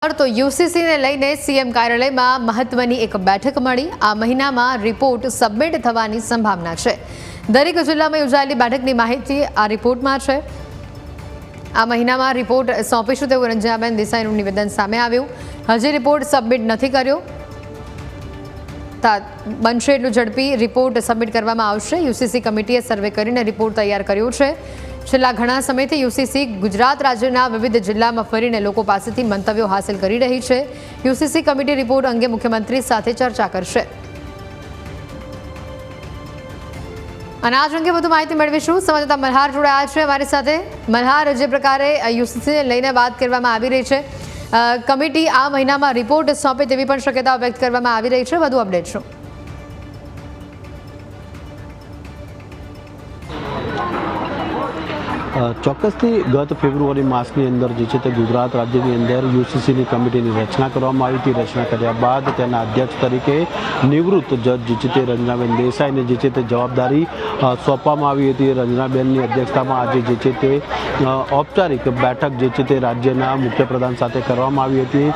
तो यूसीसी ने लईने सीएम कार्यालय में महत्वनी एक बैठक मळी। आ महीना में रिपोर्ट सबमिट थवानी संभावना छे। दरेक जिल्ला में योजायेली बैठकनी माहिती आ रिपोर्ट में छे। आ महीना में रिपोर्ट सौंपीशुं तेवुं रंजनाबेन देसाईनुं निवेदन सामे आव्युं। हजी रिपोर्ट सबमिट नहीं कर्यो। बनशे एटલું ઝડપી रिपोर्ट सबमिट करवामां आवशे। यूसीसी कमिटीए सर्वे करीने रिपोर्ट तैयार कर्यो छे। छेल्ला घणा समयथी यूसीसी गुजरात राज्यना विविध जिल्लामां फरीने लोको पासेथी मंतव्यो हासिल करी रही छे। यूसीसी कमिटी रिपोर्ट अंगे मुख्यमंत्री साथे चर्चा करशे। અને આજ અંગે વધુ માહિતી મેળવીશું। સંવાદદાતા મલ્હાર જોડાયા છે અમારી સાથે। મલ્હાર, જે પ્રકારે यूसीसीને લઈને વાત કરવામાં આવી રહી છે, કમિટી આ મહિનામાં રિપોર્ટ સોંપે તેવી પણ શક્યતાઓ વ્યક્ત કરવામાં આવી રહી છે, વધુ અપડેટ શું? ચોક્કસથી ગત ફેબ્રુઆરી માસની અંદર જે છે તે ગુજરાત રાજ્યની અંદર યુસીસીની કમિટીની રચના કરવામાં આવી હતી। રચના કર્યા બાદ તેના અધ્યક્ષ તરીકે નિવૃત્ત જજ જે છે તે રંજનાબેન દેસાઈને જે છે તે જવાબદારી સોંપવામાં આવી હતી। રંજનાબેનની અધ્યક્ષતામાં આજે જે છે તે ઔપચારિક બેઠક જે છે તે રાજ્યના મુખ્યપ્રધાન સાથે કરવામાં આવી હતી।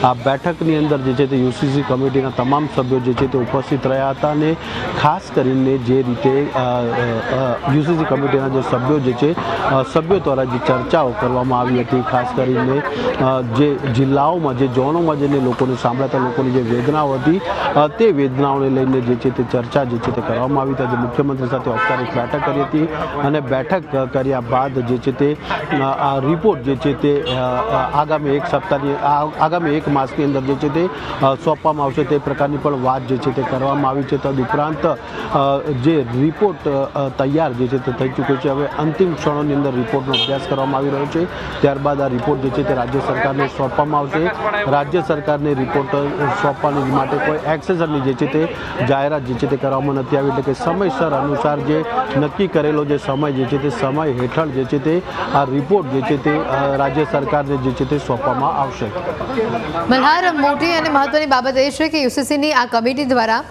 આ બેઠકની અંદર જે છે તે યુસીસી કમિટીના તમામ સભ્યો જે છે તે ઉપસ્થિત રહ્યા હતા અને ખાસ કરીને જે રીતે યુસીસી કમિટીના જે સભ્યો જે છે સભ્યો દ્વારા જે ચર્ચાઓ કરવામાં આવી હતી, ખાસ કરીને જે જિલ્લાઓમાં જે ઝોનોમાં જઈને લોકોને સાંભળાતા લોકોની જે વેદનાઓ હતી તે વેદનાઓને લઈને જે છે તે ચર્ચા જે છે તે કરવામાં આવી હતી। આજે મુખ્યમંત્રી સાથે ઔપચારિક બેઠક કરી હતી અને બેઠક કર્યા બાદ જે છે તે આ રિપોર્ટ જે છે તે આગામી એક માસની અંદર જે છે તે સોંપવામાં આવશે તે પ્રકારની પણ વાત જે છે તે કરવામાં આવી છે। તદુપરાંત જે રિપોર્ટ તૈયાર જે છે તે થઈ ચૂક્યો છે। હવે અંતિમ ક્ષણોની અંદર રિપોર્ટનો અભ્યાસ કરવામાં આવી રહ્યો છે। ત્યારબાદ આ રિપોર્ટ જે છે તે રાજ્ય સરકારને સોંપવામાં આવશે। રાજ્ય સરકારને રિપોર્ટ સોંપવાની માટે કોઈ એક્સેસરની જે છે તે જાહેરાત જે છે તે કરવામાં નથી આવી, એટલે કે સમયસર અનુસાર જે નક્કી કરેલો જે સમય જે છે તે સમય હેઠળ જે છે તે આ રિપોર્ટ જે છે તે રાજ્ય સરકારને જે છે તે સોંપવામાં આવશે। મલ્હાર, મોટી અને મહત્વની બાબત એ છે કે યુસીસીની આ કમિટી દ્વારા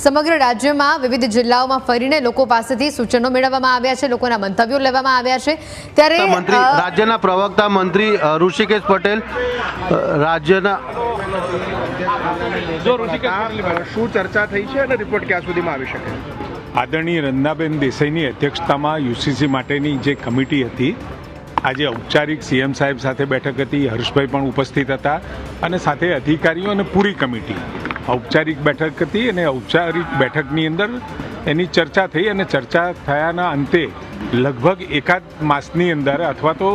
સમગ્ર રાજ્યમાં વિવિધ જિલ્લાઓમાં ફરીને લોકો પાસેથી સૂચનો મેળવવામાં આવ્યા છે, લોકોના મંતવ્યો લેવામાં આવ્યા છે। ત્યારે રાજ્યના પ્રવક્તા મંત્રી ઋષિકેશ પટેલ રાજ્યના શું ચર્ચા થઈ છે અને રિપોર્ટ ક્યાં સુધીમાં આવી શકે? આદરણીય રંજનાબેન દેસાઈની અધ્યક્ષતામાં યુસીસી માટેની જે કમિટી હતી, આજે ઔપચારિક સીએમ સાહેબ સાથે બેઠક હતી, હર્ષભાઈ પણ ઉપસ્થિત હતા અને સાથે અધિકારીઓ અને પૂરી કમિટી ઔપચારિક બેઠક હતી અને ઔપચારિક બેઠકની અંદર એની ચર્ચા થઈ અને ચર્ચા થયાના અંતે લગભગ એકાદ માસની અંદર અથવા તો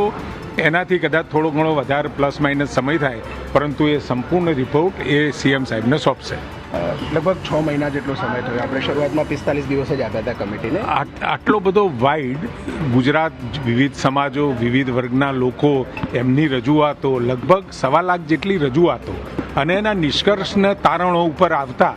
એનાથી કદાચ થોડો ઘણો વધારે પ્લસ માઇનસ સમય થાય, પરંતુ એ સંપૂર્ણ રિપોર્ટ એ સીએમ સાહેબને સોંપશે। લગભગ 6 મહિના જેટલો સમય થયો। આપણે શરૂઆતમાં 45 દિવસ જ આપ્યા હતા કમિટીને। આટલો બધો વાઇડ ગુજરાત, વિવિધ સમાજો, વિવિધ વર્ગના લોકો, એમની રજૂઆતો, લગભગ 1.25 લાખ જેટલી રજૂઆતો અને એના નિષ્કર્ષના તારણો ઉપર આવતા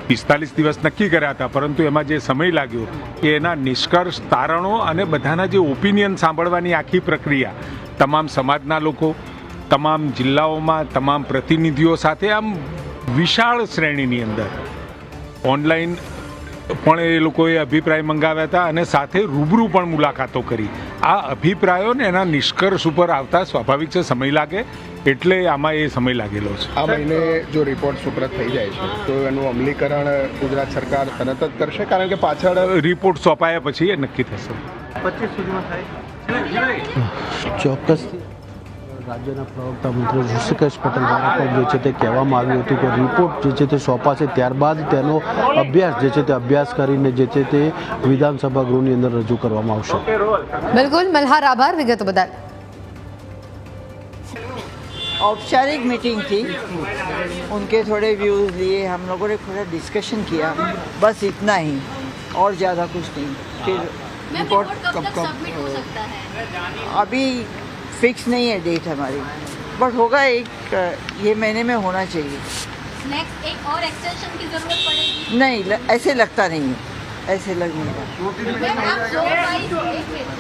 45 દિવસ નક્કી કર્યા હતા, પરંતુ એમાં જે સમય લાગ્યો એ એના નિષ્કર્ષ, તારણો અને બધાના જે ઓપિનિયન સાંભળવાની આખી પ્રક્રિયા, તમામ સમાજના લોકો, તમામ જિલ્લાઓમાં, તમામ પ્રતિનિધિઓ સાથે આમ વિશાળ શ્રેણીની અંદર ઓનલાઈન પણ એ લોકોએ અભિપ્રાય મંગાવ્યા હતા અને સાથે રૂબરૂ પણ મુલાકાતો કરી। આ અભિપ્રાયો ને એના નિષ્કર્ષ ઉપર આવતા સ્વાભાવિક છે સમય લાગે, એટલે આમાં એ સમય લાગેલો છે। આ મહિને જો રિપોર્ટ સુપ્રત થઈ જાય છે તો એનું અમલીકરણ ગુજરાત સરકાર તરત જ કરશે, કારણ કે પાછળ રિપોર્ટ સોંપાયા પછી એ નક્કી થશે। 25 સુધીમાં થાય ચોક્કસથી રાજ્યના પ્રવક્તા મંત્રી ઋષિકેશ પટેલ દ્વારા પણ જે છે તે કહેવામાં આવ્યું હતું કે રિપોર્ટ જે છે તે સોંપાશે, ત્યારબાદ તેનો અભ્યાસ જે છે તે અભ્યાસ કરીને જે છે તે વિધાનસભા ગૃહની અંદર રજૂ કરવામાં આવશે। બિલકુલ મલ્હાર, આભાર વિગતો બદલ। औपचारिक मीटिंग थी, उनके थोड़े व्यूज़ लिए, हम लोगों ने थोड़ा डिस्कशन किया, बस इतना ही और ज़्यादा कुछ नहीं। फिर रिपोर्ट कब सबमिट हो सकता है? अभी फिक्स नहीं है डेट हमारी, बट होगा ये महीने में होना चाहिए। नेक्स्ट एक और एक्सटेंशन की जरूरत पड़ेगी? नहीं, ऐसे लगता नहीं है, ऐसे लग नहीं रहा।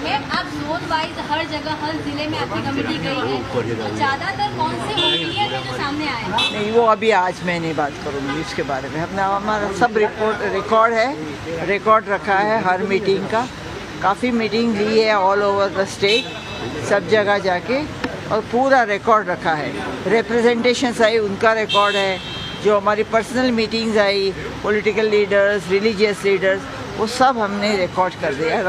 मैम, आप जोन वाइज हर जगह, हर जिले में आपकी कमेटी गई है, तो ज़्यादातर कौन से ओपिनियन है जो सामने आए? नहीं, वो अभी आज मैं नहीं बात करूँगी इसके बारे में। हमने हमारा सब रिकॉर्ड है, रिकॉर्ड रखा है हर मीटिंग का। काफ़ी मीटिंग ली है ऑल ओवर द स्टेट, सब जगह जाके, और पूरा रिकॉर्ड रखा है। रिप्रेजेंटेशंस आई, उनका रिकॉर्ड है। जो हमारी पर्सनल मीटिंग्स आई, पॉलिटिकल लीडर्स, रिलीजियस लीडर्स, वो सब हमने रिकॉर्ड कर दिया।